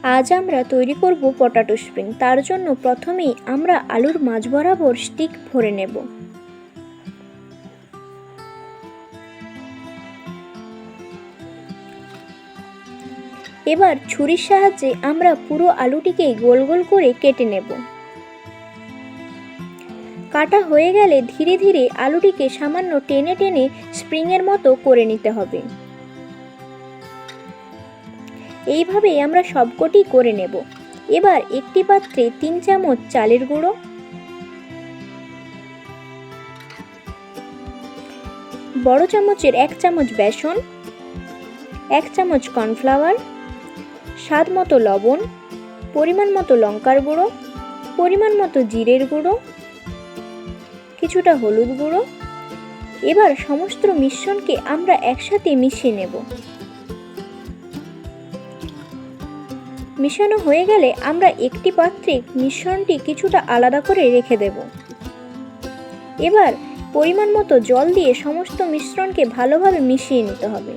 আজ আমরা তৈরি করব পটাটো স্প্রিং। তার জন্য প্রথমেই আমরা আলুর মাঝ বরাবর স্টিক ভরে নেব। এবার ছুরির সাহায্যে আমরা পুরো আলুটিকে গোল গোল করে কেটে নেব। কাটা হয়ে গেলে ধীরে ধীরে আলুটিকে সামান্য টেনে টেনে স্প্রিংয়ের মতো করে নিতে হবে। এইভাবে আমরা সবকটি করে নেব। এবার একটি পাত্রে 3 চামচ চালের গুঁড়ো, বড় চামচের 1 চামচ বেসন, 1 চামচ কর্নফ্লাওয়ার, স্বাদ মতো লবণ, পরিমাণ মতো লঙ্কার গুঁড়ো, পরিমাণ মতো জিরের গুঁড়ো, কিছুটা হলুদ গুঁড়ো। এবার সমস্ত মিশ্রণকে আমরা একসাথে মিশিয়ে নেব। মিশানো হয়ে গেলে আমরা একটি পাত্রে মিশ্রণটি কিছুটা আলাদা করে রেখে দেব। এবার পরিমাণ মতো জল দিয়ে সমস্ত মিশ্রণকে ভালোভাবে মিশিয়ে নিতে হবে।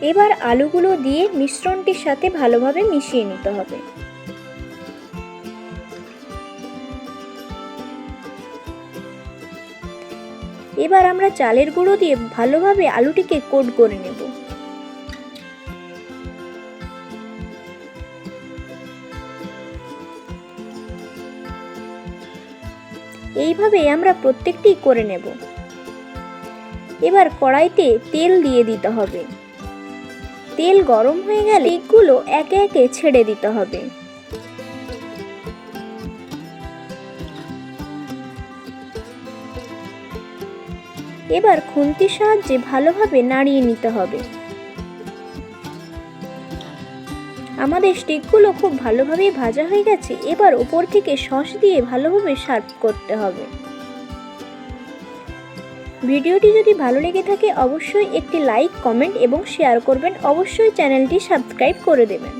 এবার আলুগুলো দিয়ে মিশ্রণটির সাথে ভালোভাবে মিশিয়ে নিতে হবে। এবার আমরা চালের গুঁড়ো দিয়ে ভালোভাবে আলুটিকে কোট করে নেব। এইভাবে আমরা প্রত্যেকটি করে নেব। এবার কড়াইতে তেল দিয়ে দিতে হবে। তেল গরম হয়ে গেলে এগুলো একে একে ছেড়ে দিতে হবে। এবার খুন্তির সাহায্যে ভালোভাবে নাড়িয়ে নিতে হবে। আমাদের স্টিকগুলো খুব ভালোভাবে ভাজা হয়ে গেছে। এবার উপর থেকে সস দিয়ে ভালোভাবে সার্ভ করতে হবে। ভিডিওটি যদি ভালো লেগে থাকে অবশ্যই একটি লাইক, কমেন্ট এবং শেয়ার করবেন। অবশ্যই চ্যানেলটি সাবস্ক্রাইব করে দেবেন।